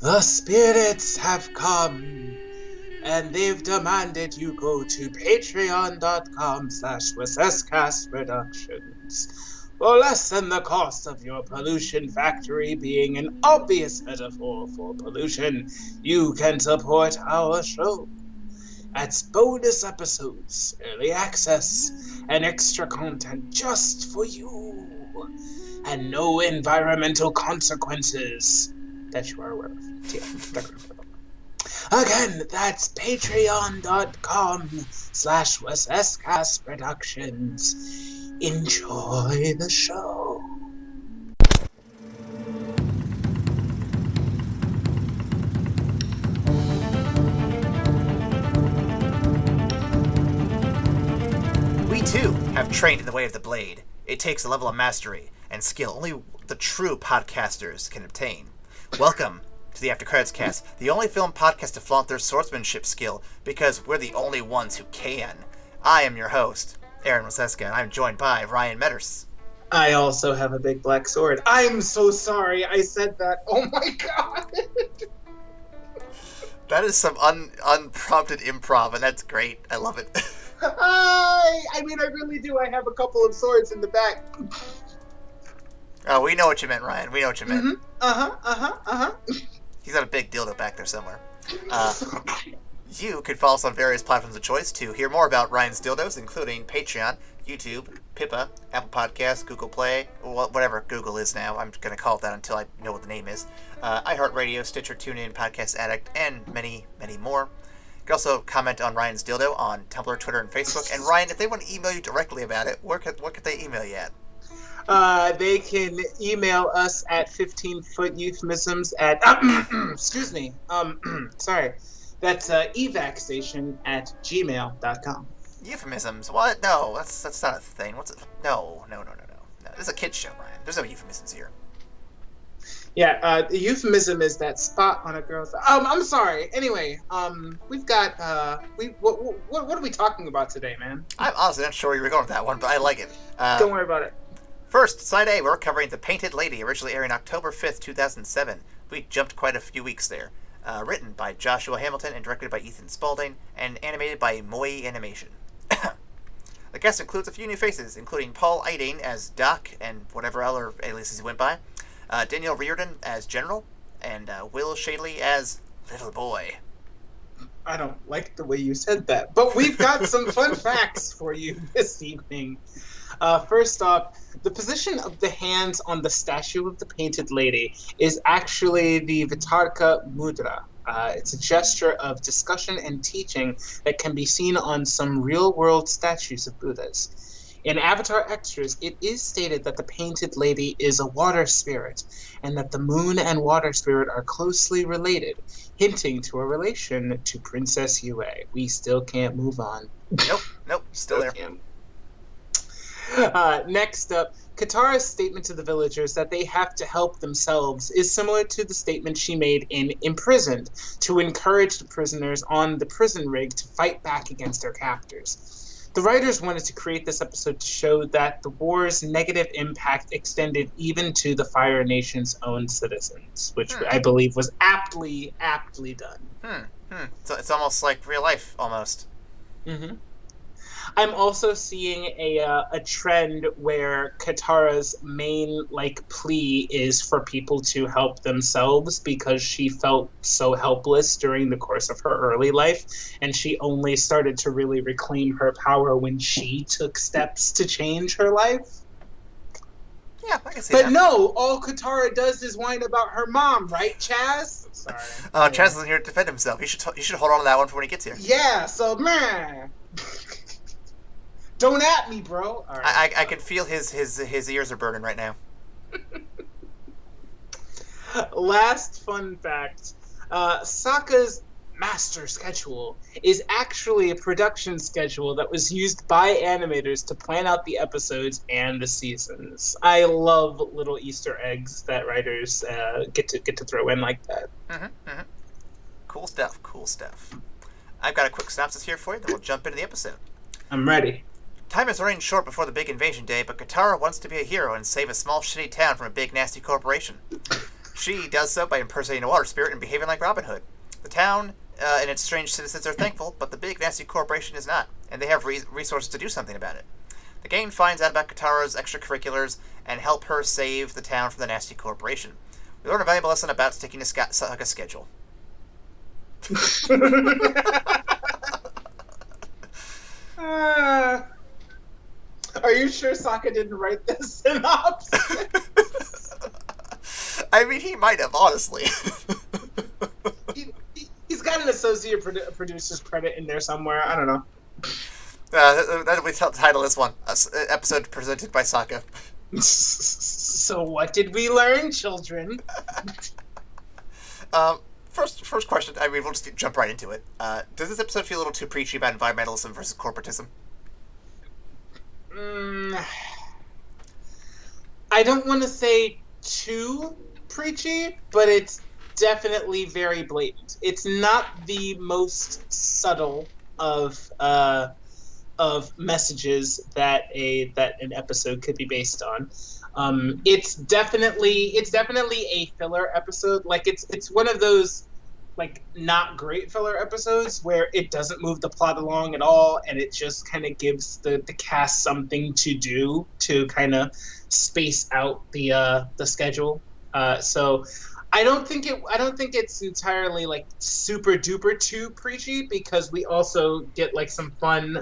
The spirits have come, and they've demanded you go to patreon.com/recesscastproductions. For less than the cost of your pollution factory being an obvious metaphor for pollution, you can support our show. That's bonus episodes, early access, and extra content just for you. And no environmental consequences that you are aware of. Again, that's patreon.com/WSCastProductions. Enjoy the show. We too have trained in the way of the blade. It takes a level of mastery and skill only the true podcasters can obtain. Welcome to the After Credits Cast, the only film podcast to flaunt their swordsmanship skill, because we're the only ones who can. I am your host, Aaron Waseska, and I'm joined by Ryan Metters. I also have a big black sword. I'm so sorry I said that. Oh my god. That is some unprompted improv, and that's great. I love it. I mean, I really do. I have a couple of swords in the back. Oh, we know what you meant, Ryan. We know what you meant. Mm-hmm. He's got a big dildo back there somewhere. You can follow us on various platforms of choice to hear more about Ryan's dildos, including Patreon, YouTube, Pippa, Apple Podcasts, Google Play, whatever Google is now. I'm going to call it that until I know what the name is. iHeartRadio, Stitcher, TuneIn, Podcast Addict, and many, many more. You can also comment on Ryan's dildo on Tumblr, Twitter, and Facebook. And Ryan, if they want to email you directly about it, what could they email you at? They can email us at 15footeuphemisms at excuse me. Sorry. That's evacstation@gmail.com. Euphemisms? What? No, that's not a thing. What's it? No. This is a kid's show, Ryan. There's no euphemisms here. Yeah, the euphemism is that spot on a girl's. I'm sorry. Anyway, we've got what are we talking about today, man? I'm honestly not sure where you were going with that one, but I like it. Don't worry about it. First, Side A, we're covering The Painted Lady, originally airing October 5th, 2007. We jumped quite a few weeks there. Written by Joshua Hamilton and directed by Ethan Spalding, and animated by Moe Animation. The cast includes a few new faces, including Paul Eiding as Doc and whatever other aliases he went by, Daniel Riordan as General, and Will Shadley as Little Boy. I don't like the way you said that, but we've got some fun facts for you this evening. First off, the position of the hands on the statue of the Painted Lady is actually the Vitarka Mudra. It's a gesture of discussion and teaching that can be seen on some real-world statues of Buddhas. In Avatar Extras, it is stated that the Painted Lady is a water spirit, and that the moon and water spirit are closely related, hinting to a relation to Princess Yue. We still can't move on. Nope, still there. Next up, Katara's statement to the villagers that they have to help themselves is similar to the statement she made in Imprisoned to encourage the prisoners on the prison rig to fight back against their captors. The writers wanted to create this episode to show that the war's negative impact extended even to the Fire Nation's own citizens, which I believe was aptly done. So it's almost like real life, almost. Mm-hmm. I'm also seeing a trend where Katara's main plea is for people to help themselves because she felt so helpless during the course of her early life, and she only started to really reclaim her power when she took steps to change her life. Yeah, I can see that. But no, all Katara does is whine about her mom, right, Chaz? Sorry. Chaz isn't here to defend himself. You should hold on to that one for when he gets here. Yeah, so man. Don't at me, bro. All right. I can feel his ears are burning right now. Last fun fact. Sokka's master schedule is actually a production schedule that was used by animators to plan out the episodes and the seasons. I love little Easter eggs that writers get to throw in like that. Mm-hmm. Cool stuff. I've got a quick synopsis here for you, then we'll jump into the episode. I'm ready. Time is running short before the big invasion day, but Katara wants to be a hero and save a small shitty town from a big nasty corporation. She does so by impersonating a water spirit and behaving like Robin Hood. The town and its strange citizens are thankful, but the big nasty corporation is not, and they have resources to do something about it. The gang finds out about Katara's extracurriculars and help her save the town from the nasty corporation. We learn a valuable lesson about sticking to Sokka's schedule. Are you sure Sokka didn't write this synopsis? I mean, he might have, honestly. He's got an associate producer's credit in there somewhere. I don't know. That'll be the title of this one. Episode presented by Sokka. So what did we learn, children? First question. I mean, we'll just jump right into it. Does this episode feel a little too preachy about environmentalism versus corporatism? I don't want to say too preachy, but it's definitely very blatant. It's not the most subtle of messages that an episode could be based on. It's definitely a filler episode. Like it's one of those like not great filler episodes where it doesn't move the plot along at all, and it just kind of gives the cast something to do to kind of space out the schedule. So I don't think it's entirely like super duper too preachy, because we also get like some fun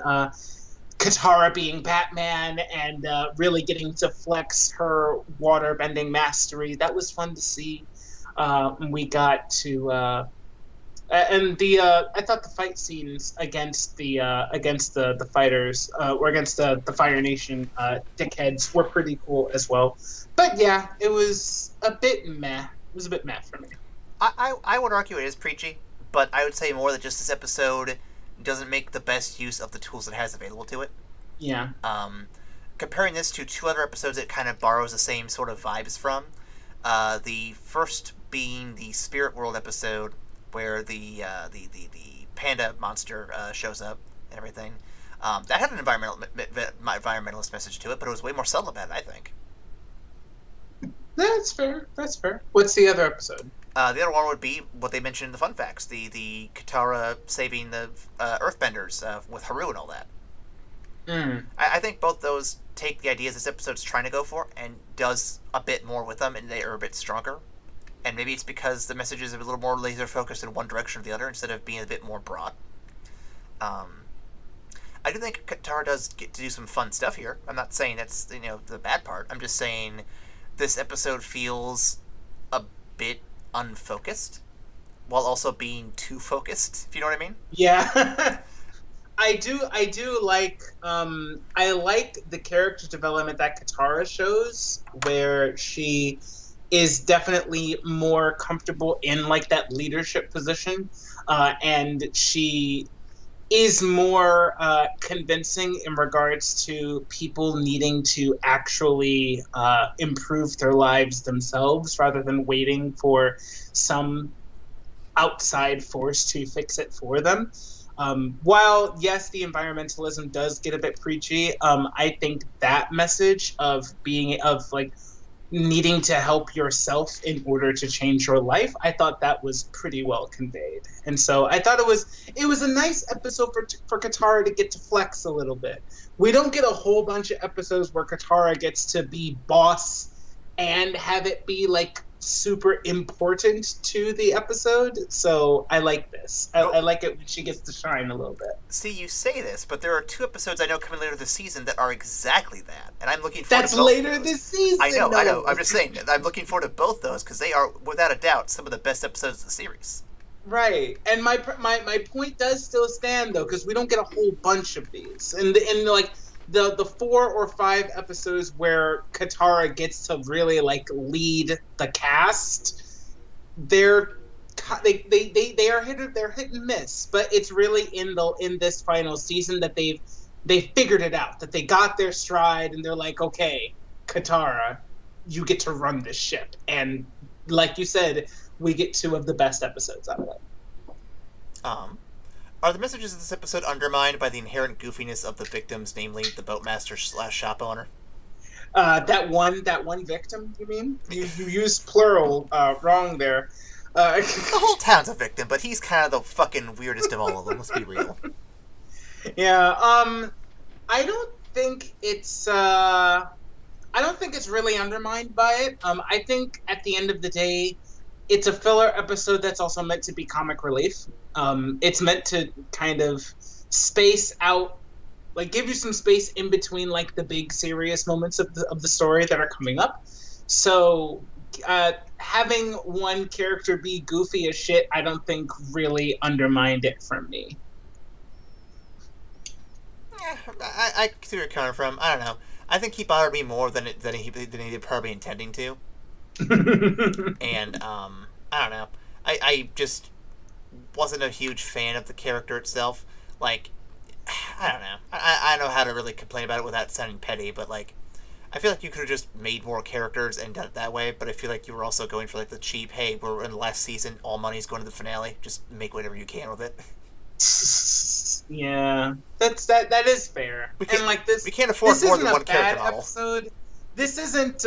Katara being Batman and really getting to flex her water bending mastery. That was fun to see. We got to and I thought the fight scenes against the fighters or against the Fire Nation dickheads were pretty cool as well. But yeah, it was a bit meh. It was a bit meh for me. I would argue it is preachy, but I would say more that just this episode doesn't make the best use of the tools it has available to it. Yeah. Comparing this to two other episodes, it kind of borrows the same sort of vibes from. The first being the Spirit World episode, where the panda monster shows up and everything. That had an environmentalist message to it, but it was way more subtle about it, I think. That's fair. What's the other episode? The other one would be what they mentioned in the fun facts, the Katara saving the Earthbenders with Haru and all that. I think both those take the ideas this episode's trying to go for and does a bit more with them, and they are a bit stronger. And maybe it's because the messages are a little more laser focused in one direction or the other instead of being a bit more broad. I do think Katara does get to do some fun stuff here. I'm not saying that's the bad part. I'm just saying this episode feels a bit unfocused while also being too focused, if you know what I mean. Yeah. I do like I like the character development that Katara shows, where she is definitely more comfortable in like that leadership position, and she is more convincing in regards to people needing to actually improve their lives themselves rather than waiting for some outside force to fix it for them. While yes, the environmentalism does get a bit preachy, I think that message of needing to help yourself in order to change your life, I thought that was pretty well conveyed. And so I thought it was a nice episode for Katara to get to flex a little bit. We don't get a whole bunch of episodes where Katara gets to be boss and have it be like super important to the episode. So I like this. I like it when she gets to shine a little bit. See, you say this, but there are two episodes I know coming later this season that are exactly that, and I'm looking forward to both later of those. This season. I know. I'm just saying I'm looking forward to both those because they are, without a doubt, some of the best episodes of the series. Right, and my point does still stand though, because we don't get a whole bunch of these, and like the 4 or 5 episodes where Katara gets to really like lead the cast, they are hit and miss, but it's really in this final season that they figured it out, that they got their stride, and they're like, okay, Katara, you get to run this ship, and like you said, we get 2 of the best episodes out of it. Are the messages of this episode undermined by the inherent goofiness of the victims, namely the boatmaster / shop owner? That one victim, you mean? You used plural wrong there. The whole town's a victim, but he's kind of the fucking weirdest of all of them. Let's be real. Yeah. I don't think it's. I don't think it's really undermined by it. I think at the end of the day, it's a filler episode that's also meant to be comic relief. It's meant to kind of space out, like give you some space in between like the big serious moments of the story that are coming up. So having one character be goofy as shit, I don't think really undermined it for me. Yeah, I see where you're coming from. I don't know. I think he bothered me more than he probably intending to. And I don't know. I just wasn't a huge fan of the character itself. Like, I don't know. I don't know how to really complain about it without sounding petty, but like, I feel like you could have just made more characters and done it that way. But I feel like you were also going for like the cheap. Hey, we're in the last season. All money's going to the finale. Just make whatever you can with it. Yeah, that is fair. And like this, we can't afford more than one character model. Episode. This isn't,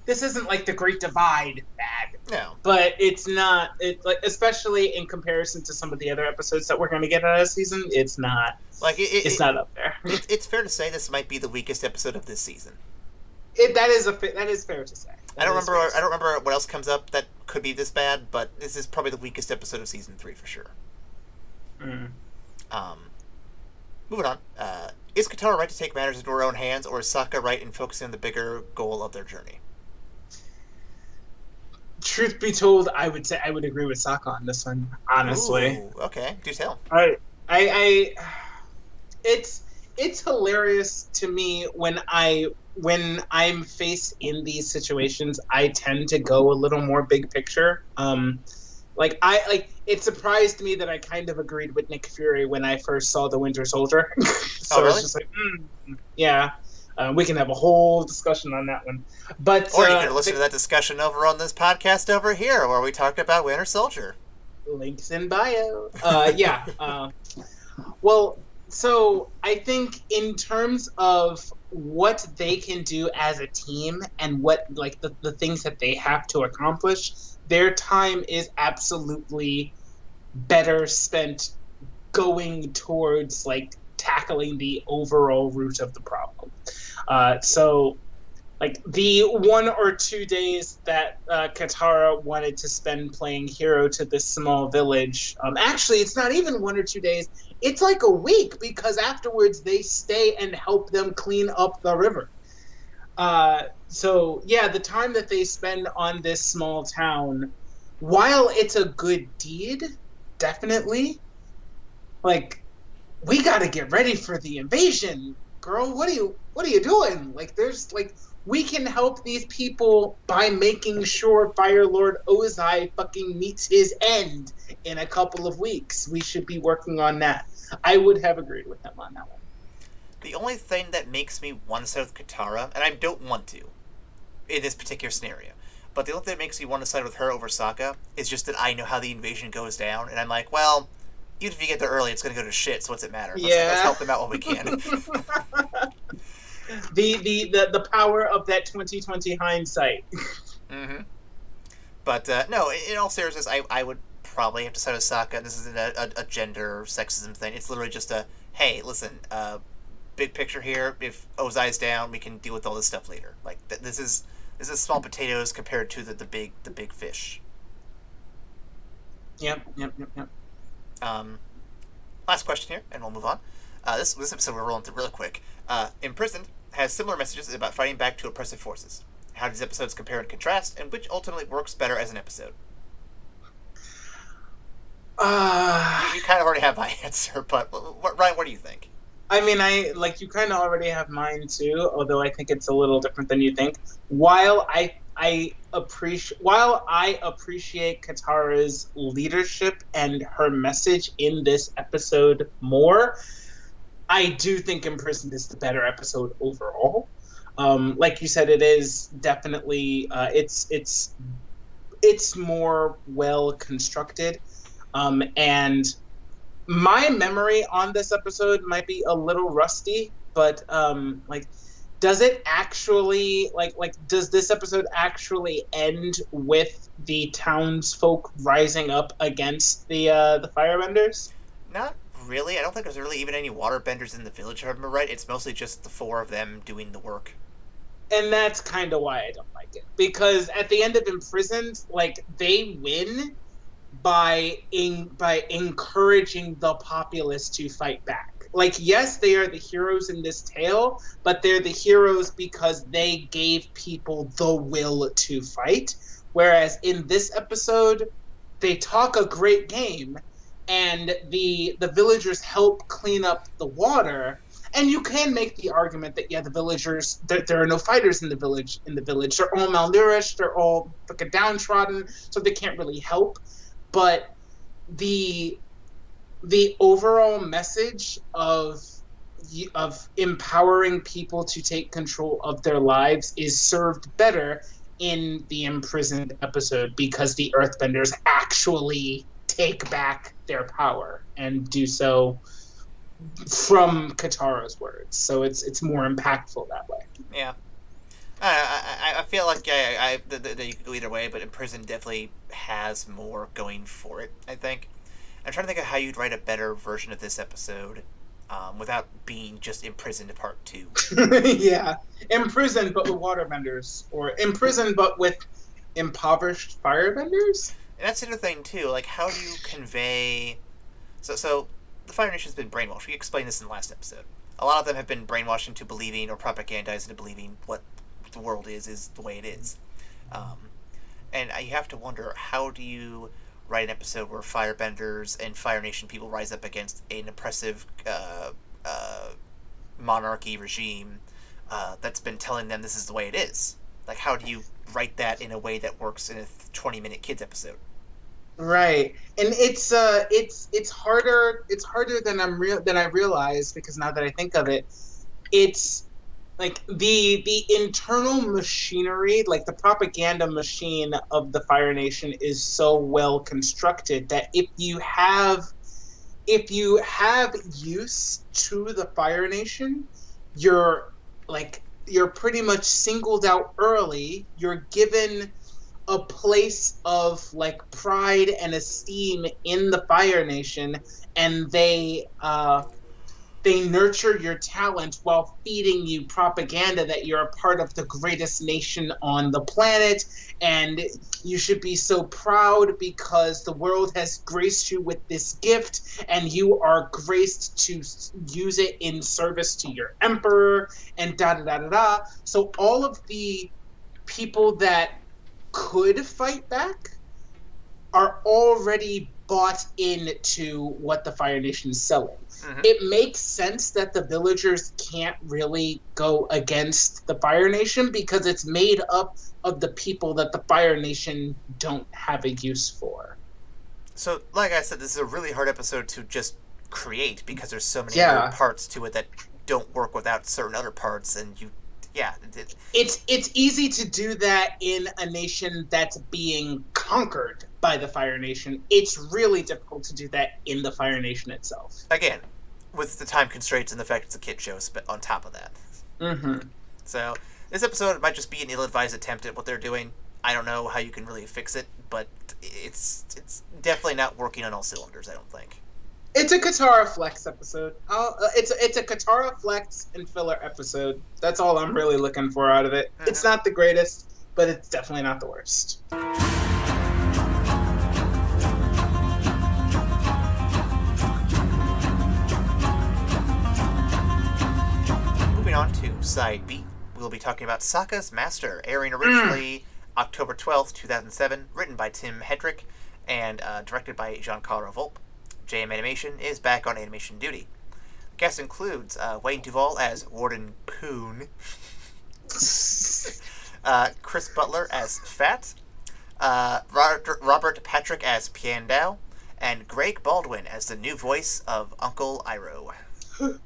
this isn't like the Great Divide bad. No, but it's not. It like, especially in comparison to some of the other episodes that we're going to get out of the season, it's not. Like it's not up there. It's fair to say this might be the weakest episode of this season. That is fair to say. I don't remember what else comes up that could be this bad, but this is probably the weakest episode of season 3 for sure. Mm. Moving on. Is Katara right to take matters into her own hands, or is Sokka right in focusing on the bigger goal of their journey? Truth be told, I would say I would agree with Sokka on this one. Honestly. Ooh, okay, do tell. It's hilarious to me when I'm faced in these situations. I tend to go a little more big picture. It surprised me that I kind of agreed with Nick Fury when I first saw The Winter Soldier. So really? It's just like, yeah, we can have a whole discussion on that one. But or you could listen to that discussion over on this podcast over here, where we talked about Winter Soldier. Links in bio. Yeah. Well, so I think in terms of what they can do as a team and what like the things that they have to accomplish, their time is absolutely better spent going towards like tackling the overall root of the problem. So like the 1 or 2 days that Katara wanted to spend playing hero to this small village, actually it's not even 1 or 2 days, it's like a week, because afterwards they stay and help them clean up the river. So yeah, the time that they spend on this small town, while it's a good deed, definitely, like, we gotta get ready for the invasion, girl. What are you doing? Like, there's like, we can help these people by making sure Fire Lord Ozai fucking meets his end in a couple of weeks. We should be working on that. I would have agreed with him on that one. The only thing that makes me want to side with Katara, and I don't want to, in this particular scenario, but the only thing that makes me want to side with her over Sokka is just that I know how the invasion goes down, and I'm like, well, even if you get there early, it's going to go to shit, so what's it matter? Let's help them out while we can. the power of that 2020 hindsight. Mm-hmm. But no, in all seriousness, I would probably have to side with Sokka. This isn't a gender sexism thing. It's literally just a, hey, listen, big picture here. If Ozai's down, we can deal with all this stuff later. Like this is small potatoes compared to the big fish. Yep. Last question here, and we'll move on. This episode we're rolling through real quick. Imprisoned has similar messages about fighting back to oppressive forces. How do these episodes compare and contrast, and which ultimately works better as an episode? You kind of already have my answer, but Ryan, what do you think? I mean, you kind of already have mine too, although I think it's a little different than you think. While I appreciate Katara's leadership and her message in this episode more, I do think Imprisoned is the better episode overall. Like you said, it is definitely it's more well constructed, and my memory on this episode might be a little rusty, but does it actually does this episode actually end with the townsfolk rising up against the firebenders? Not really. I don't think there's really even any waterbenders in the village, if I remember right. It's mostly just the four of them doing the work. And that's kind of why I don't like it, because at the end of Imprisoned, like, they win by encouraging the populace to fight back. Like, yes, they are the heroes in this tale, but they're the heroes because they gave people the will to fight. Whereas in this episode, they talk a great game, and the villagers help clean up the water. And you can make the argument that, yeah, the villagers, there are no fighters in the village. They're all malnourished, they're all fucking downtrodden, so they can't really help. But the overall message of empowering people to take control of their lives is served better in the Imprisoned episode, because the Earthbenders actually take back their power and do so from Katara's words. So it's more impactful that way. Yeah. I feel like you could go either way, but Imprisoned definitely has more going for it, I think. I'm trying to think of how you'd write a better version of this episode without being just Imprisoned Part 2. Yeah. Imprisoned but with waterbenders, or Imprisoned but with impoverished firebenders? And that's the other thing, too. Like, how do you convey... So the Fire Nation's been brainwashed. We explained this in the last episode. A lot of them have been brainwashed into believing, or propagandized into believing, what the world is the way it is. And you have to wonder, how do you write an episode where firebenders and Fire Nation people rise up against an oppressive monarchy regime that's been telling them this is the way it is? Like, how do you write that in a way that works in a 20-minute kids episode? Right, and it's harder than I realized, because now that I think of it, it's like the internal machinery, like the propaganda machine of the Fire Nation, is so well constructed that if you have use to the Fire Nation, you're pretty much singled out early. You're given a place of like pride and esteem in the Fire Nation, and they nurture your talent while feeding you propaganda that you're a part of the greatest nation on the planet, and you should be so proud because the world has graced you with this gift, and you are graced to use it in service to your emperor, and da da da da da. So all of the people that could fight back are already bought into what the Fire Nation is selling. Mm-hmm. It makes sense that the villagers can't really go against the Fire Nation because it's made up of the people that the Fire Nation don't have a use for. So, like I said, this is a really hard episode to just create because there's so many other parts to it that don't work without certain other parts, and you... Yeah. It's easy to do that in a nation that's being conquered by the Fire Nation. It's really difficult to do that in the Fire Nation itself. Again, with the time constraints and the fact it's a kid show on top of that. Mm-hmm. So, this episode might just be an ill-advised attempt at what they're doing. I don't know how you can really fix it, but it's definitely not working on all cylinders, I don't think. It's a Katara Flex episode. It's a Katara Flex and filler episode. That's all I'm really looking for out of it. Mm-hmm. It's not the greatest, but it's definitely not the worst. Moving on to Side B, we'll be talking about Sokka's Master, airing originally October 12th, 2007, written by Tim Hedrick and directed by Giancarlo Volpe. JM Animation is back on animation duty. The cast includes Wayne Duvall as Warden Poon, Chris Butler as Fat, Robert Patrick as Piandao, and Greg Baldwin as the new voice of Uncle Iroh.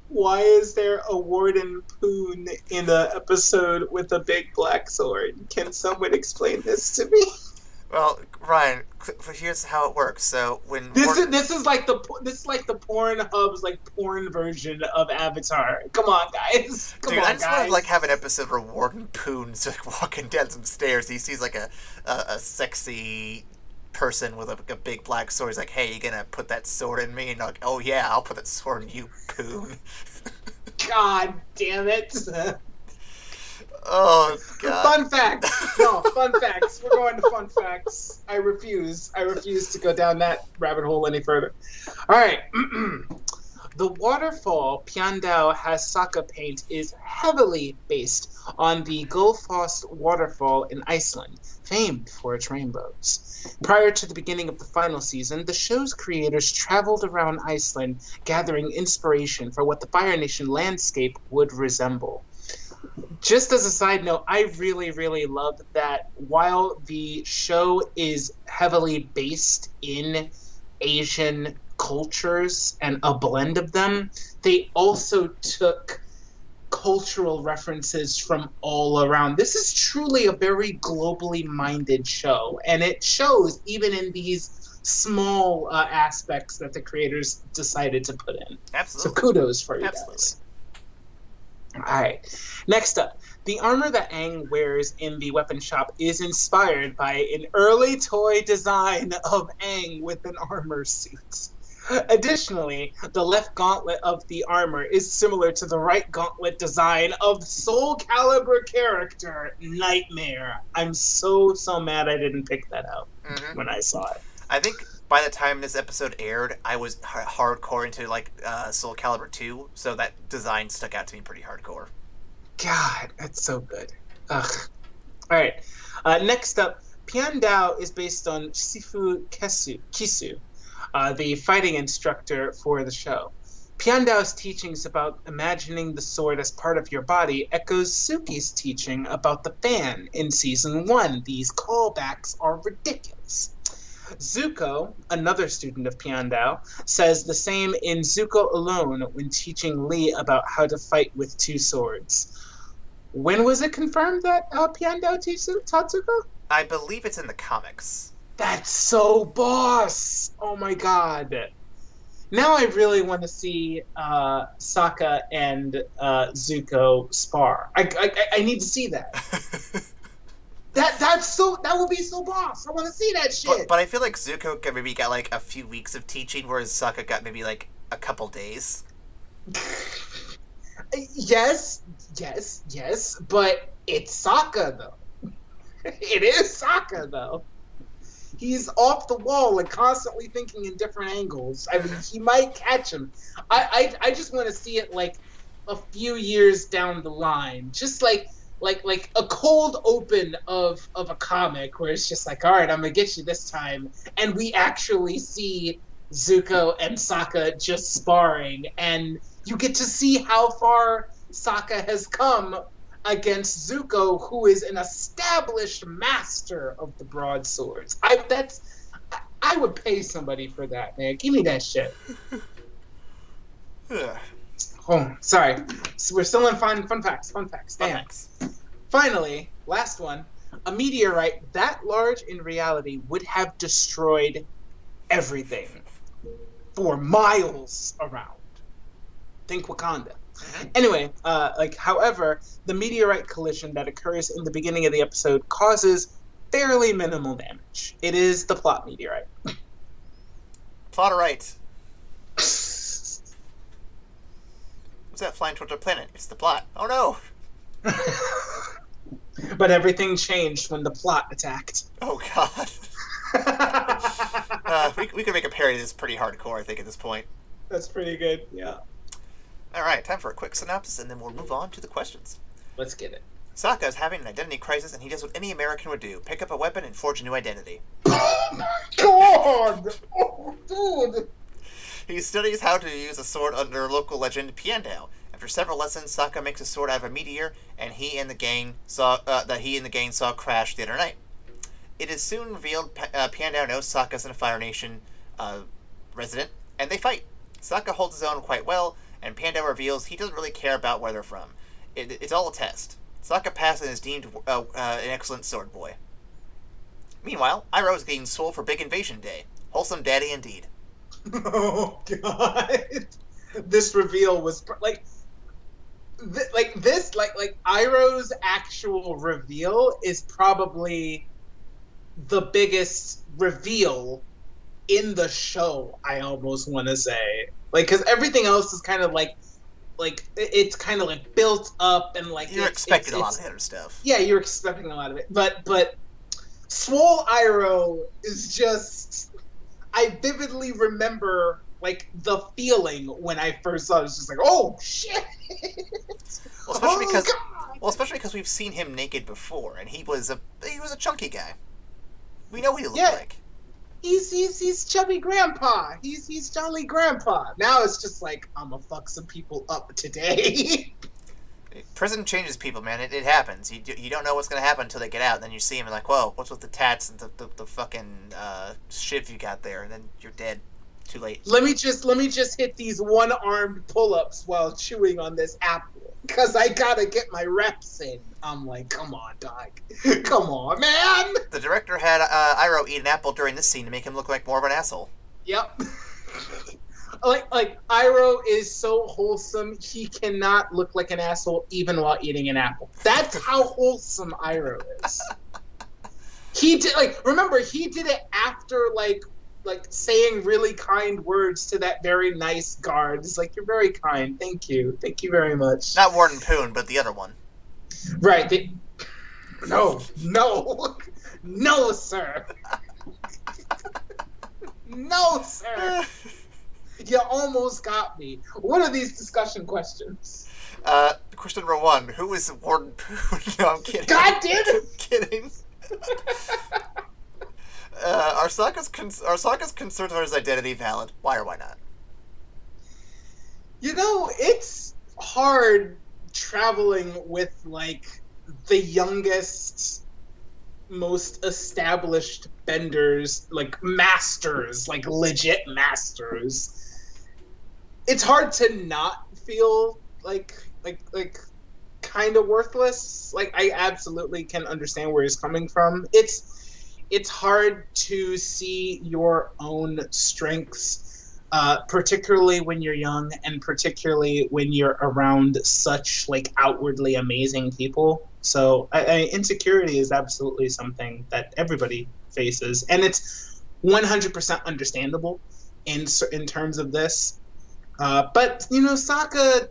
Why is there a Warden Poon in an episode with a big black sword? Can someone explain this to me? Well, Ryan, here's how it works. So when This is like the porn hub's like porn version of Avatar. Come on, guys. Come Dude, I on, just want to like guys. have an episode where Warden Poon's like walking down some stairs. He sees like a sexy person with a big black sword. He's like, "Hey, you gonna put that sword in me?" And I'm like, "Oh yeah, I'll put that sword in you, Poon." God damn it. Oh god. Fun facts. No, fun facts. We're going to fun facts. I refuse. I refuse to go down that rabbit hole any further. All right. The waterfall Piandao has Saka paint is heavily based on the Gullfoss waterfall in Iceland, famed for its rainbows. Prior to the beginning of the final season, the show's creators traveled around Iceland, gathering inspiration for what the Fire Nation landscape would resemble. Just as a side note, I really, really love that while the show is heavily based in Asian cultures and a blend of them, they also took cultural references from all around. This is truly a very globally minded show, and it shows even in these small aspects that the creators decided to put in. Absolutely. So kudos for you Absolutely. guys. All right. Next up, the armor that Aang wears in the weapon shop is inspired by an early toy design of Aang with an armor suit. Additionally, the left gauntlet of the armor is similar to the right gauntlet design of Soul Calibur character Nightmare. I'm so mad I didn't pick that out when I saw it. I think by the time this episode aired, I was hardcore into like Soul Calibur 2, so that design stuck out to me pretty hardcore. God, that's so good. Ugh. All right. Next up, Piandao is based on Shifu Kisu, the fighting instructor for the show. Piandao's teachings about imagining the sword as part of your body echoes Suki's teaching about the fan in Season 1. These callbacks are ridiculous. Zuko, another student of Piandao, says the same in Zuko Alone when teaching Lee about how to fight with two swords. When was it confirmed that Piandao taught Zuko? I believe it's in the comics. That's so boss! Oh my god. Now I really want to see Sokka and Zuko spar. I need to see that. That would be so boss. I want to see that shit. But I feel like Zuko maybe got like a few weeks of teaching, whereas Sokka got maybe like a couple days. Yes, but it's Sokka though. It is Sokka though. He's off the wall and constantly thinking in different angles. I mean, he might catch him. I just want to see it like a few years down the line, just like a cold open of a comic where it's just like, all right, I'm gonna get you this time, and we actually see Zuko and Sokka just sparring, and you get to see how far Sokka has come against Zuko, who is an established master of the broadswords. I would pay somebody for that, man. Give me that shit. Oh, sorry. So we're still in fun facts. Damn. Finally, last one. A meteorite that large in reality would have destroyed everything for miles around. Think Wakanda. Anyway, however, the meteorite collision that occurs in the beginning of the episode causes fairly minimal damage. It is the plot meteorite. Plotterite. What's that flying towards our planet? It's the plot. Oh no! But everything changed when the plot attacked. Oh god. We could make a parody that's pretty hardcore, I think, at this point. That's pretty good, yeah. Alright, time for a quick synopsis, and then we'll move on to the questions. Let's get it. Sokka is having an identity crisis, and he does what any American would do. Pick up a weapon and forge a new identity. Oh my god! Oh, dude! He studies how to use a sword under local legend Piandao. After several lessons, Sokka makes a sword out of a meteor, and he and the gang saw crash the other night. It is soon revealed Piandao knows Sokka's a Fire Nation resident, and they fight. Sokka holds his own quite well, and Piandao reveals he doesn't really care about where they're from. It's all a test. Sokka passes and is deemed an excellent sword boy. Meanwhile, Iroh's getting swole for Big Invasion Day. Wholesome daddy indeed. Oh god, this reveal was like Iroh's actual reveal is probably the biggest reveal in the show. I almost want to say, like, because everything else is kind of like it's kind of like built up and like You're expecting a lot of the other stuff. Yeah, you're expecting a lot of it, but Swole Iroh is just. I vividly remember like the feeling when I first saw it. It was just like, oh shit! Well, especially because we've seen him naked before, and he was a chunky guy. We know what he looked like. He's chubby grandpa. He's jolly grandpa. Now it's just like, I'm gonna fuck some people up today. Prison changes people, man. It happens. You don't know what's gonna happen until they get out. And then you see him and like, whoa, what's with the tats and the fucking shiv you got there? And then you're dead. Too late. Let me just hit these one-armed pull-ups while chewing on this apple, because I gotta get my reps in. I'm like, come on, dog. Come on, man. The director had Iroh eat an apple during this scene to make him look like more of an asshole. Yep. like Iroh is so wholesome, he cannot look like an asshole even while eating an apple. That's how wholesome Iroh is. He did remember he did it after like saying really kind words to that very nice guard. It's like, you're very kind. Thank you very much. Not Warden Poon, but the other one. Right. No, sir. No, sir. You almost got me. What are these discussion questions? Question number 1: who is Warden Poon? No, I'm kidding. God damn it! I'm kidding. Are Sokka's concerns about his identity valid? Why or why not? You know, it's hard traveling with like the youngest, most established benders, like masters, like legit masters. It's hard to not feel like kind of worthless. Like, I absolutely can understand where he's coming from. It's hard to see your own strengths, particularly when you're young, and particularly when you're around such like outwardly amazing people. So insecurity is absolutely something that everybody faces, and it's 100% understandable in terms of this. But you know, Sokka,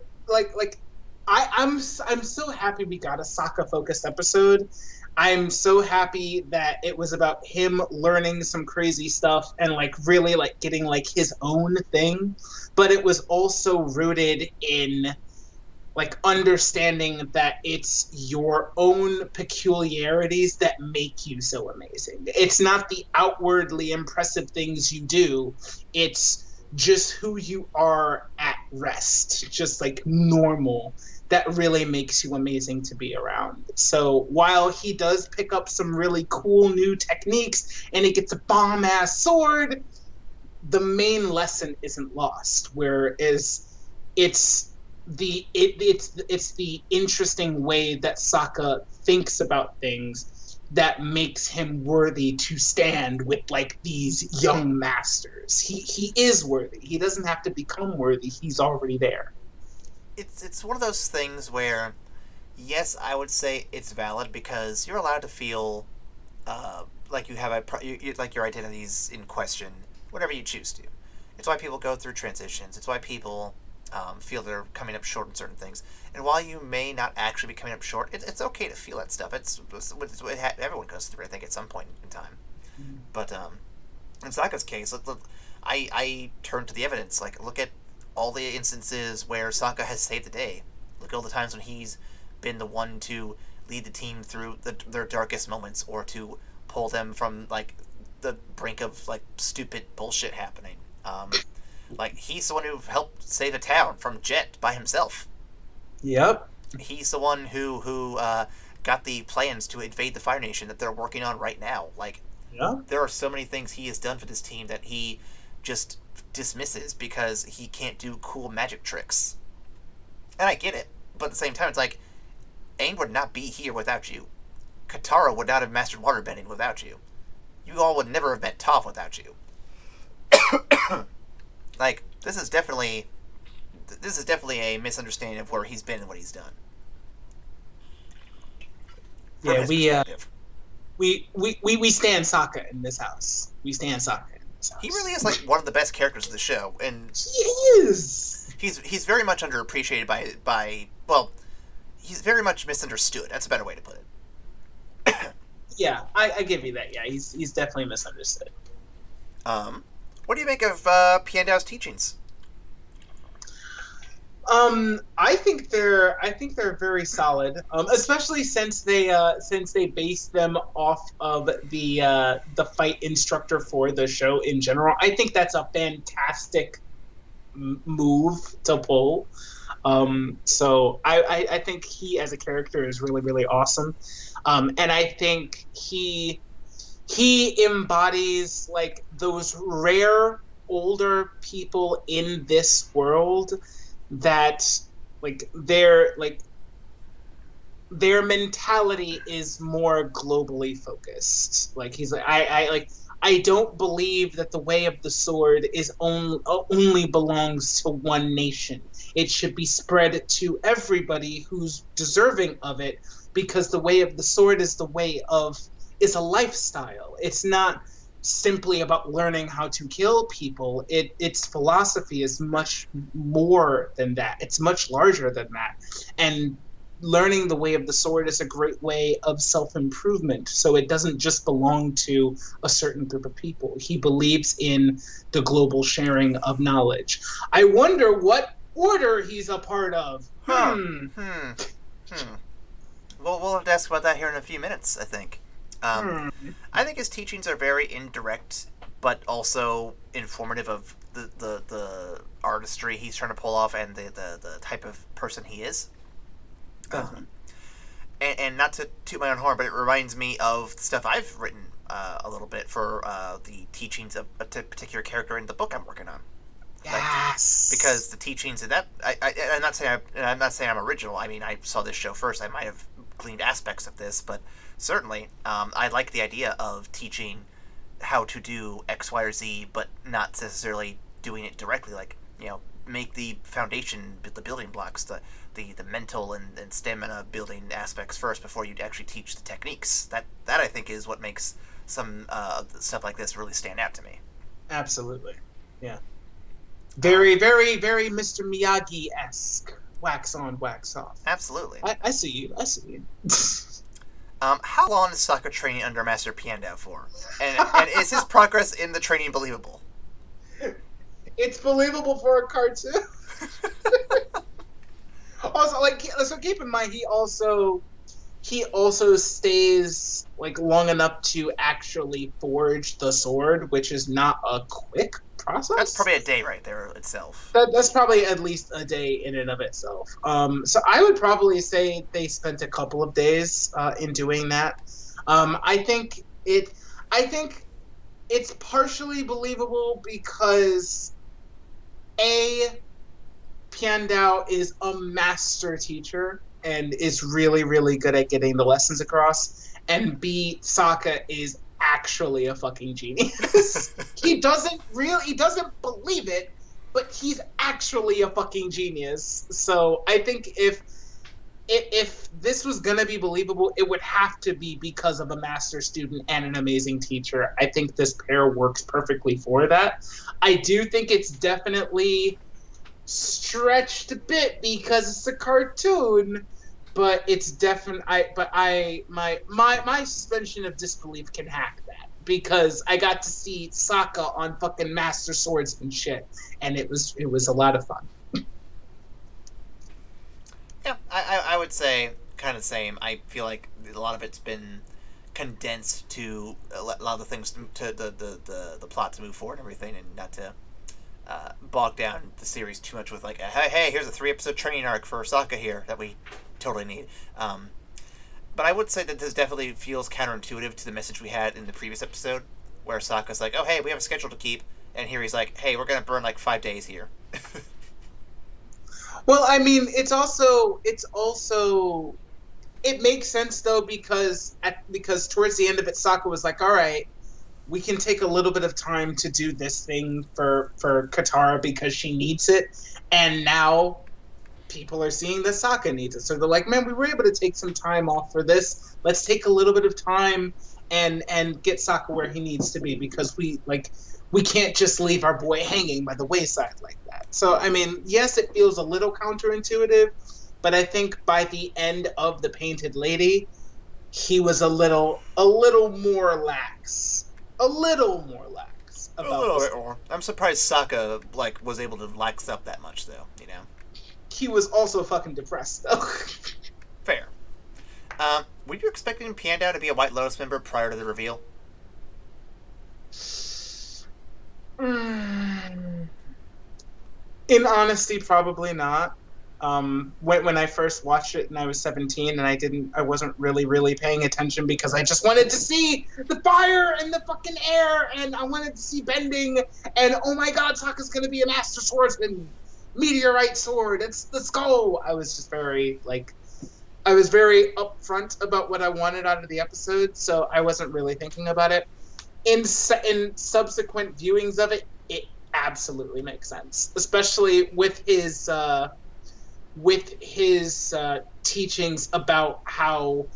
I'm so happy we got a Sokka focused episode. I'm so happy that it was about him learning some crazy stuff and like really like getting like his own thing, but it was also rooted in like understanding that it's your own peculiarities that make you so amazing. It's not the outwardly impressive things you do. It's just who you are at rest, just like normal, that really makes you amazing to be around. So while he does pick up some really cool new techniques and he gets a bomb-ass sword, the main lesson isn't lost. Whereas it's the interesting way that Sokka thinks about things that makes him worthy to stand with like these young masters. He is worthy. He doesn't have to become worthy. He's already there. It's one of those things where, yes, I would say it's valid because you're allowed to feel like you have like your identity's in question, whatever you choose to. It's why people go through transitions. It's why people feel they're coming up short in certain things. And while you may not actually be coming up short, it's okay to feel that stuff. It's what everyone goes through, I think, at some point in time. Mm-hmm. But in Sokka's case, I turn to the evidence. Like, look at all the instances where Sokka has saved the day. Look at all the times when he's been the one to lead the team through their darkest moments, or to pull them from like the brink of like stupid bullshit happening. Like, he's the one who helped save a town from Jet by himself. Yep. He's the one who got the plans to invade the Fire Nation that they're working on right now. Like, there are so many things he has done for this team that he just dismisses because he can't do cool magic tricks. And I get it, but at the same time, it's like, Aang would not be here without you. Katara would not have mastered waterbending without you. you all would never have met Toph without you. Like, this is definitely a misunderstanding of where he's been and what he's done. From Yeah, his perspective. we stand Sokka in this house. We stand Sokka in this house. He really is like one of the best characters of the show, and He is. he's very much underappreciated by well, he's very much misunderstood. That's a better way to put it. Yeah, I give you that. Yeah, he's definitely misunderstood. What do you make of Piandao's teachings? I think they're very solid. Especially since they base them off of the fight instructor for the show in general. I think that's a fantastic move to pull. So I think he as a character is really, really awesome. And I think he embodies like those rare older people in this world that their mentality is more globally focused. Like he's like I don't believe that the way of the sword is only belongs to one nation. It should be spread to everybody who's deserving of it, because the way of the sword is a lifestyle. It's not simply about learning how to kill people. Its philosophy is much more than that. It's much larger than that. And learning the way of the sword is a great way of self-improvement. So it doesn't just belong to a certain group of people. He believes in the global sharing of knowledge. I wonder what order he's a part of. We'll have to ask about that here in a few minutes, I think. I think his teachings are very indirect, but also informative of the artistry he's trying to pull off and the type of person he is. And not to toot my own horn, but it reminds me of stuff I've written a little bit for the teachings of a particular character in the book I'm working on. Yes. Like, because the teachings of that, I'm not saying I'm original. I mean, I saw this show first. I might have gleaned aspects of this, but certainly, I like the idea of teaching how to do X, Y, or Z, but not necessarily doing it directly. Like, make the foundation, the building blocks, the mental and stamina building aspects first before you actually teach the techniques. That I think is what makes some stuff like this really stand out to me. Absolutely, yeah. Very, very, very Mr. Miyagi-esque. Wax on, wax off. Absolutely. I see you. How long is Sokka training under Master Piandao for? And is his progress in the training believable? It's believable for a cartoon. Also, so keep in mind, he also stays long enough to actually forge the sword, which is not a quick process. That's probably a day right there itself. That's probably at least a day in and of itself. So I would probably say they spent a couple of days in doing that. I think it's partially believable because Piandao is a master teacher and is really, really good at getting the lessons across, and B, Sokka is actually a fucking genius. He doesn't believe it, but he's actually a fucking genius. So I think if this was gonna be believable, it would have to be because of a master student and an amazing teacher. I think this pair works perfectly for that. I do think it's definitely stretched a bit because it's a cartoon, but it's definitely my suspension of disbelief can hack that, because I got to see Sokka on fucking master swords and shit, and it was a lot of fun. Yeah, I would say kind of same. I feel like a lot of it's been condensed to a lot of the things to the plot to move forward and everything, and not to bog down the series too much with hey, here's a 3-episode training arc for Sokka here that we totally need. But I would say that this definitely feels counterintuitive to the message we had in the previous episode, where Sokka's like, oh hey, we have a schedule to keep, and here he's like, hey, we're gonna burn 5 days here. Well, I mean, it's also it makes sense though, because towards the end of it, Sokka was like, all right, we can take a little bit of time to do this thing for Katara because she needs it, and now people are seeing that Sokka needs it. So they're like, man, we were able to take some time off for this. Let's take a little bit of time and get Sokka where he needs to be, because we can't just leave our boy hanging by the wayside like that. So I mean, yes, it feels a little counterintuitive, but I think by the end of the Painted Lady, he was a little more lax. A little more lax about A little this. bit more. I'm surprised Sokka was able to lax up that much though. He was also fucking depressed though. Fair. Were you expecting Piandao to be a White Lotus member prior to the reveal? In honesty, probably not. When I first watched it and I was 17 and I wasn't really paying attention because I just wanted to see the fire and the fucking air and I wanted to see bending and oh my god, Sokka's gonna be a master swordsman, meteorite sword. Let's go. I was just very upfront about what I wanted out of the episode, so I wasn't really thinking about it. In subsequent viewings of it, it absolutely makes sense, especially with his teachings about how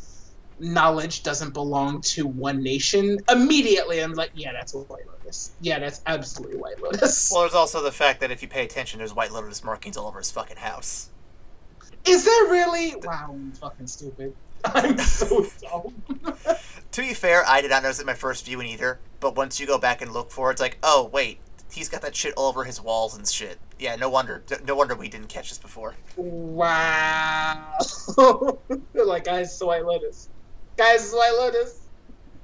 knowledge doesn't belong to one nation. Immediately, I'm like, yeah, that's a White Lotus. Yeah, that's absolutely White Lotus. Well, there's also the fact that if you pay attention, there's White Lotus markings all over his fucking house. Is there really? Wow, I'm fucking stupid. I'm so dumb. To be fair, I did not notice it in my first viewing either, but once you go back and look for it, it's like, oh, wait, he's got that shit all over his walls and shit. Yeah, no wonder we didn't catch this before. Wow. Like, guys, it's White Lotus. Guys, it's White Lotus.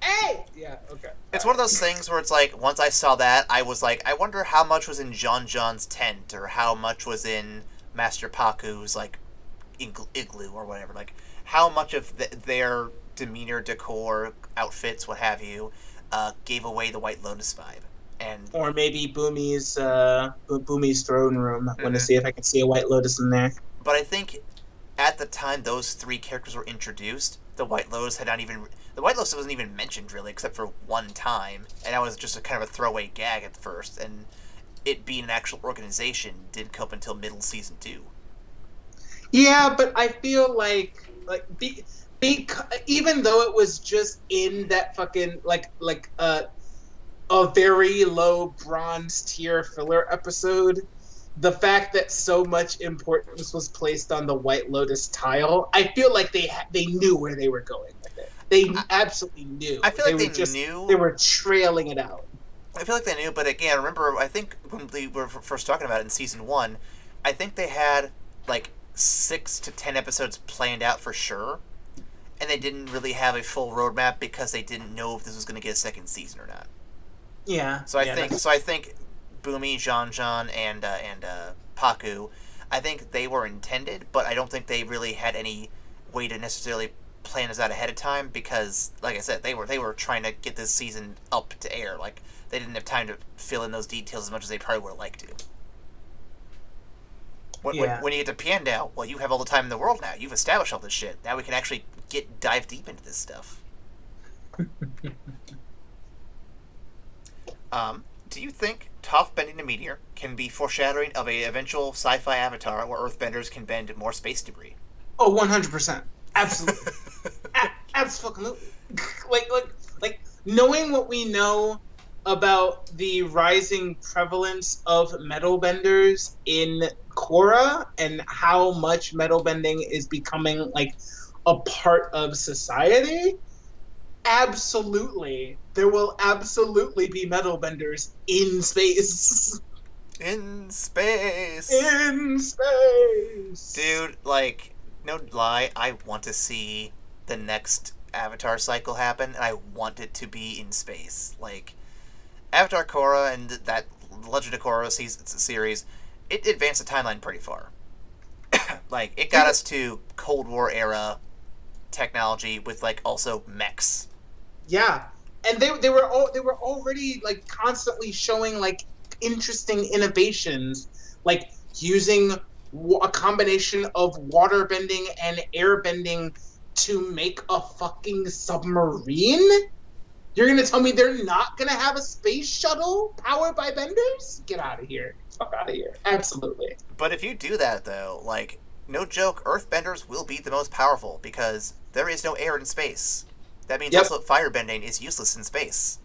Hey! Yeah, okay. It's one of those things where it's like, once I saw that, I was like, I wonder how much was in John John's tent, or how much was in Master Paku's, like, igloo or whatever. Like, how much of their demeanor, decor, outfits, what have you, gave away the White Lotus vibe. Or maybe Boomy's throne room. I want to see if I can see a White Lotus in there. But I think at the time those three characters were introduced, the White Lotus wasn't even mentioned really, except for one time, and that was just a kind of a throwaway gag at first. And it being an actual organization didn't come up until middle season 2. Yeah, but I feel like even though it was just in that fucking a very low bronze tier filler episode, the fact that so much importance was placed on the White Lotus tile, I feel like they knew where they were going with it. They absolutely knew. I feel like they knew. They were trailing it out. I feel like they knew, but again, remember, I think when we were first talking about it in season 1, I think they had like 6 to 10 episodes planned out for sure, and they didn't really have a full roadmap because they didn't know if this was going to get a second season or not. Yeah. So I think Boomy, Jean, and Paku, I think they were intended, but I don't think they really had any way to necessarily plan this out ahead of time because, like I said, they were trying to get this season up to air. Like, they didn't have time to fill in those details as much as they probably would have liked to. When you get to Piandao, well, you have all the time in the world now. You've established all this shit. Now we can actually dive deep into this stuff. Do you think Toph bending a meteor can be foreshadowing of a eventual sci-fi Avatar where Earthbenders can bend more space debris? Oh, 100%. Absolutely. Absolutely. Like knowing what we know about the rising prevalence of metal benders in Korra and how much metal bending is becoming like a part of society, absolutely. There will absolutely be metal benders in space. In space. In space. Dude, like, no lie, I want to see the next Avatar cycle happen, and I want it to be in space. Like, Avatar Korra and that Legend of Korra series, it advanced the timeline pretty far. Like, it got us to Cold War era technology with, like, also mechs. Yeah, and they were already like constantly showing like interesting innovations, like using a combination of water bending and air bending to make a fucking submarine. You're gonna tell me they're not gonna have a space shuttle powered by benders? Get out of here. Fuck out of here. Absolutely. But if you do that, though, like, no joke, earthbenders will be the most powerful because there is no air in space. That means Yep. also firebending is useless in space.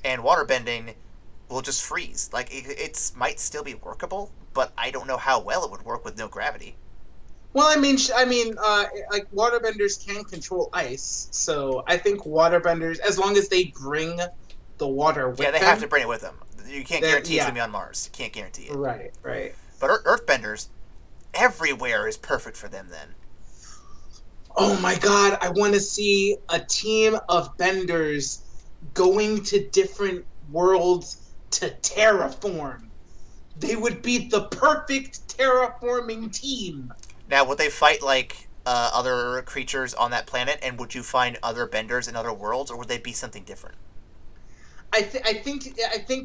And waterbending will just freeze. Like, it might still be workable, but I don't know how well it would work with no gravity. Well, like waterbenders can control ice, so I think waterbenders, as long as they bring the water with Yeah, they them, have to bring it with them. You can't then, guarantee it's yeah. going to be on Mars. You can't guarantee it. Right, right. But earthbenders, everywhere is perfect for them then. Oh my god, I want to see a team of benders going to different worlds to terraform. They would be the perfect terraforming team. Now, would they fight like other creatures on that planet, and would you find other benders in other worlds, or would they be something different? I think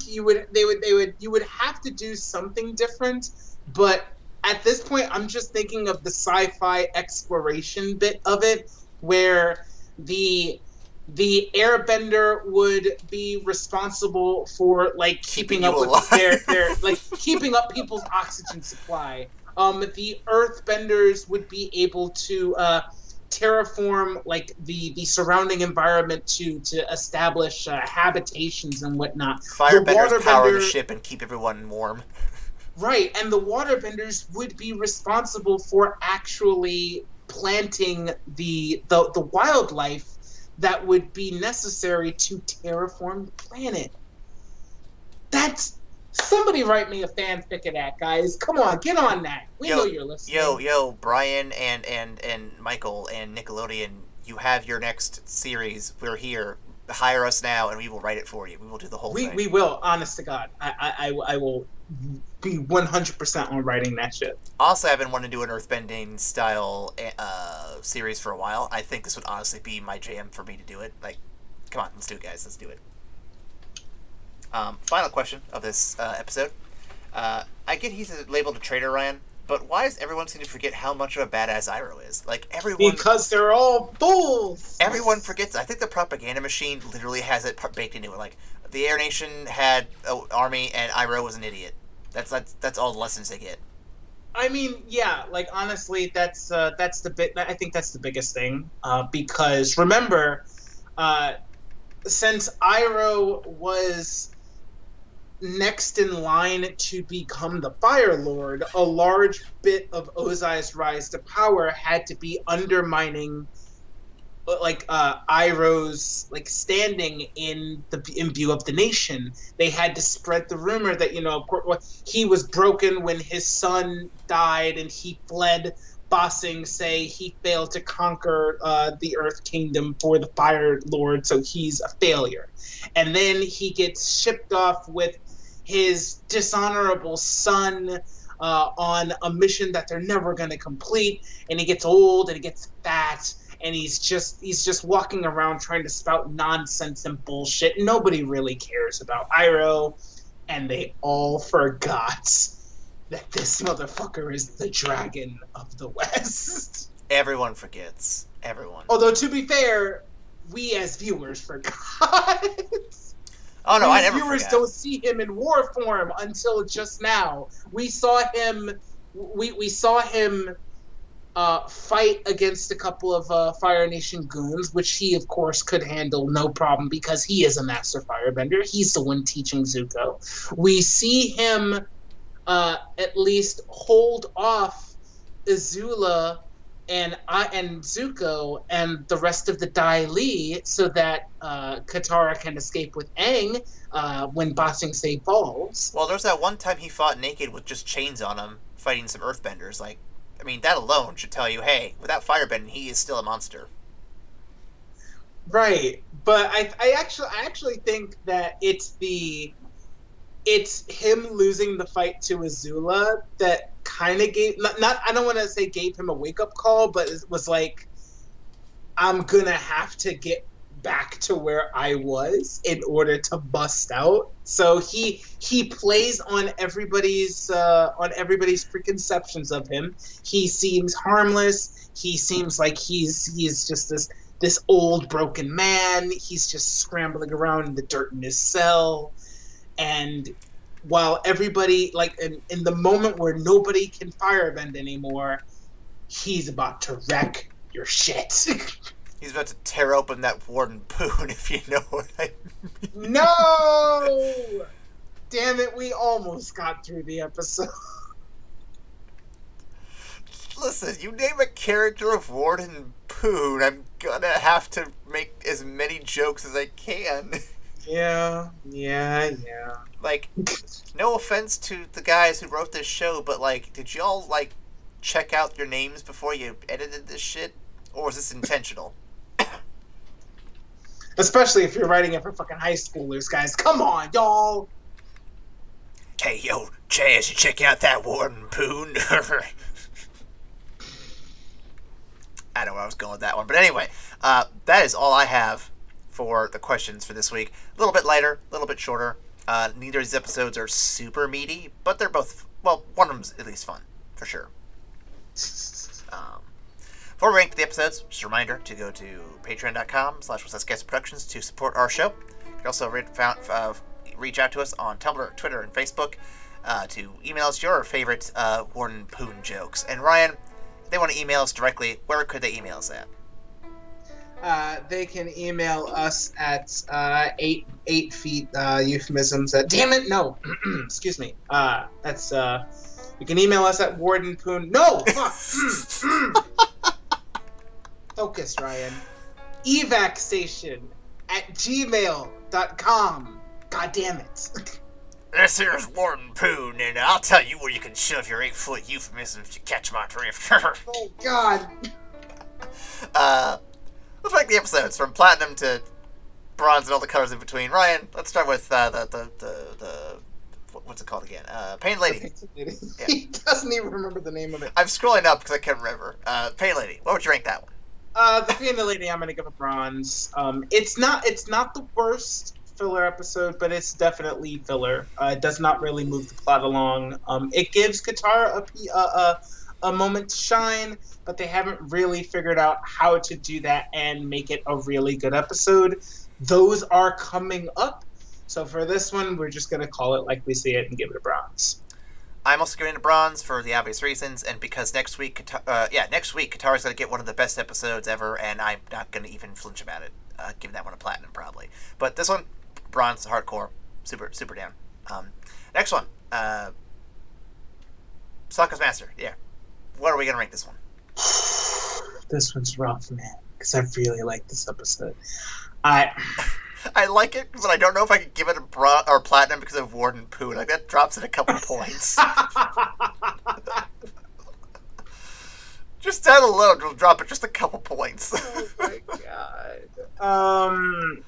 you would have to do something different, but at this point I'm just thinking of the sci-fi exploration bit of it, where the airbender would be responsible for like keeping up with their like keeping up people's oxygen supply. The earthbenders would be able to terraform like the surrounding environment to establish habitations and whatnot. Firebenders power the ship and keep everyone warm. Right, and the waterbenders would be responsible for actually planting the wildlife that would be necessary to terraform the planet. That's somebody write me a fanfic of that, guys. Come on, get on that. We know you're listening. Yo, Brian and Michael and Nickelodeon, you have your next series. We're here. Hire us now, and we will write it for you. We will do the whole thing. We will, honest to God. I will be 100% on writing that shit. Honestly, I've been wanting to do an earthbending style series for a while. I think this would honestly be my jam for me to do it. Like, come on, let's do it, guys. Let's do it. Final question of this episode. I get he's labeled a traitor, Ryan, but why does everyone seem to forget how much of a badass Iroh is? Like, everyone... Because they're all fools! Everyone forgets. I think the propaganda machine literally has it baked into it. Like, the Air Nation had an army, and Iroh was an idiot. That's all the lessons they get. I mean, yeah, like, honestly, that's the bit... I think that's the biggest thing. Because, remember, since Iroh was next in line to become the Fire Lord, a large bit of Ozai's rise to power had to be undermining like Iroh's like standing in view of the nation. They had to spread the rumor that, you know, he was broken when his son died and he fled. Bossing say he failed to conquer the Earth Kingdom for the Fire Lord, so he's a failure. And then he gets shipped off with his dishonorable son on a mission that they're never going to complete, and he gets old and he gets fat, and he's just walking around trying to spout nonsense and bullshit. Nobody really cares about Iroh, and they all forgot that this motherfucker is the Dragon of the West. Everyone forgets. Everyone. Although, to be fair, we as viewers forgot. Oh no, I never viewers forgot. don't see him in war form until just now. We saw him. We saw him fight against a couple of Fire Nation goons, which he, of course, could handle no problem because he is a master firebender. He's the one teaching Zuko. We see him at least hold off Azula and Zuko and the rest of the Dai Li so that Katara can escape with Aang when Ba Sing Se falls. Well, there's that one time he fought naked with just chains on him, fighting some earthbenders. Like, I mean, that alone should tell you, hey, without firebending, he is still a monster. Right, but I actually think that it's him losing the fight to Azula that kind of gave not I don't want to say gave him a wake-up call, but it was like, I'm gonna have to get back to where I was in order to bust out. So he plays on everybody's preconceptions of him. He seems harmless. He seems like he's just this this old broken man. He's just scrambling around in the dirt in his cell. And while everybody, like, in the moment where nobody can firebend anymore, he's about to wreck your shit. He's about to tear open that Warden Poon, if you know what I mean. No! Damn it, we almost got through the episode. Listen, you name a character of Warden Poon, I'm gonna have to make as many jokes as I can. Yeah. Like, no offense to the guys who wrote this show, but, like, did y'all, like, check out your names before you edited this shit? Or was this intentional? Especially if you're writing it for fucking high schoolers, guys. Come on, y'all! Hey, yo, Chaz, you check out that Warden Poon? I don't know where I was going with that one. But anyway, that is all I have for the questions for this week. A little bit lighter, a little bit shorter. Neither of these episodes are super meaty, but they're both, well, one of them's at least fun, for sure. Before we rank the episodes, just a reminder to go to patreon.com/Productions to support our show. You can also reach out to us on Tumblr, Twitter, and Facebook to email us your favorite Warden Poon jokes. And Ryan, if they want to email us directly, where could they email us at? They can email us at 8 feet euphemisms at, damn it, no, excuse me. That's you can email us at Warden Poon. No, fuck. Focus, Ryan. Evacstation at gmail.com. God damn it. This here's Warden Poon, and I'll tell you where you can shove your 8-foot euphemisms to catch my drift. Oh, God. Let's rank the episodes from platinum to bronze and all the colors in between. Ryan, let's start with the what's it called again? Painted Lady. Yeah. He doesn't even remember the name of it. I'm scrolling up because I can't remember. Painted Lady. What would you rank that one? The Painted Lady, I'm gonna give a bronze. It's not the worst filler episode, but it's definitely filler. It does not really move the plot along. It gives Katara a moment to shine, but they haven't really figured out how to do that and make it a really good episode. Those are coming up. So for this one, we're just going to call it like we see it and give it a bronze. I'm also giving it a bronze for the obvious reasons, and because next week Katara's going to get one of the best episodes ever, and I'm not going to even flinch about it. Giving that one a platinum, probably. But this one, bronze, hardcore, super down. Next one, Sokka's Master, yeah. What are we going to rank this one? This one's rough, man, because I really like this episode. I like it, but I don't know if I could give it a platinum because of Warden Poon. Like, that drops it a couple points. Just that alone will drop it just a couple points. Oh my god.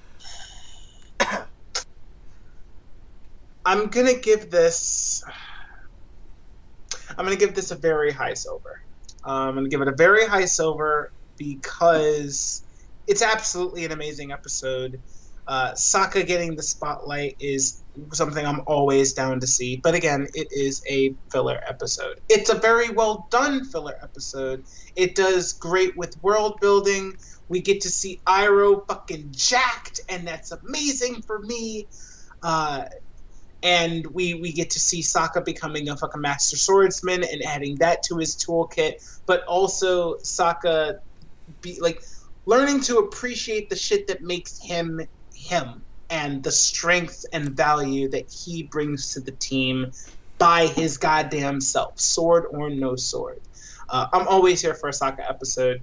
I'm gonna give this a very high silver. I'm gonna give it a very high silver because it's absolutely an amazing episode. Sokka getting the spotlight is something I'm always down to see. But again, it is a filler episode. It's a very well done filler episode. It does great with world building. We get to see Iroh fucking jacked, and that's amazing for me. And we get to see Sokka becoming a fucking master swordsman and adding that to his toolkit. But also Sokka learning to appreciate the shit that makes him him and the strength and value that he brings to the team by his goddamn self, sword or no sword. I'm always here for a Sokka episode.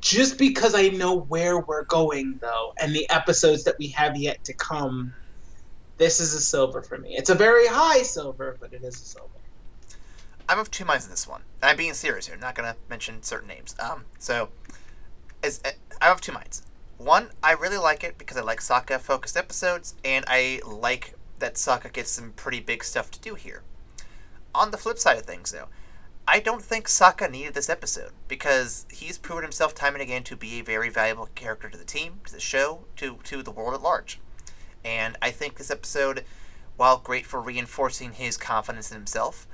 Just because I know where we're going, though, and the episodes that we have yet to come, this is a silver for me. It's a very high silver, but it is a silver. I'm of two minds in this one. And I'm being serious here. I'm not going to mention certain names. I have two minds. One, I really like it because I like Sokka-focused episodes, and I like that Sokka gets some pretty big stuff to do here. On the flip side of things, though, I don't think Sokka needed this episode, because he's proven himself time and again to be a very valuable character to the team, to the show, to the world at large. And I think this episode, while great for reinforcing his confidence in himself,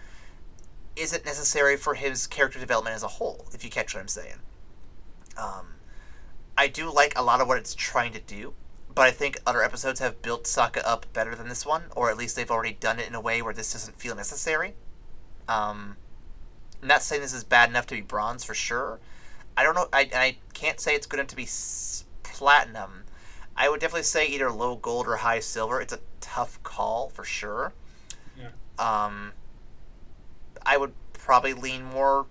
isn't necessary for his character development as a whole, if you catch what I'm saying. I do like a lot of what it's trying to do, but I think other episodes have built Sokka up better than this one, or at least they've already done it in a way where this doesn't feel necessary. I'm not saying this is bad enough to be bronze for sure. I don't know. I can't say it's good enough to be platinum. I would definitely say either low gold or high silver. It's a tough call for sure. Yeah. I would probably lean more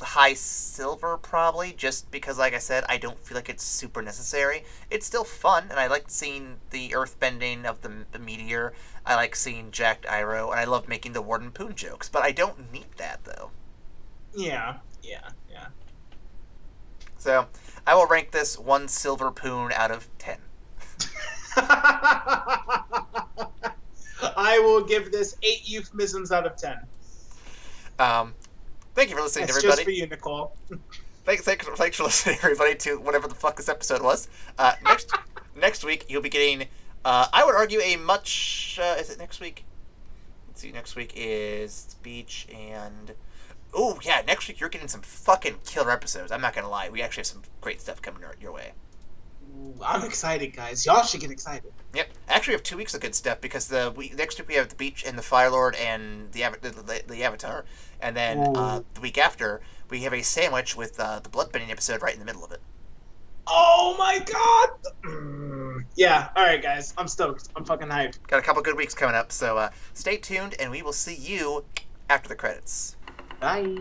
high silver, probably, just because, like I said, I don't feel like it's super necessary. It's still fun, and I like seeing the earth bending of the meteor. I like seeing jacked Iroh, and I love making the Warden Poon jokes, but I don't need that, though. Yeah. So, I will rank this 1 silver Poon out of 10. I will give this 8 euphemisms out of 10. Thank you for listening, That's everybody. just for you, Nicole. Thanks for listening, everybody, to whatever the fuck this episode was. Next week, you'll be getting, I would argue, a much... is it next week? Let's see, next week is speech and... Oh, yeah, next week you're getting some fucking killer episodes. I'm not gonna lie. We actually have some great stuff coming your way. Ooh, I'm excited, guys. Y'all should get excited. Yep. Actually, we have 2 weeks of good stuff because next week we have the beach and the Fire Lord and the Avatar, and then the week after we have a sandwich with the bloodbending episode right in the middle of it. Oh my god! Yeah. All right, guys. I'm stoked. I'm fucking hyped. Got a couple good weeks coming up, so stay tuned, and we will see you after the credits. Bye.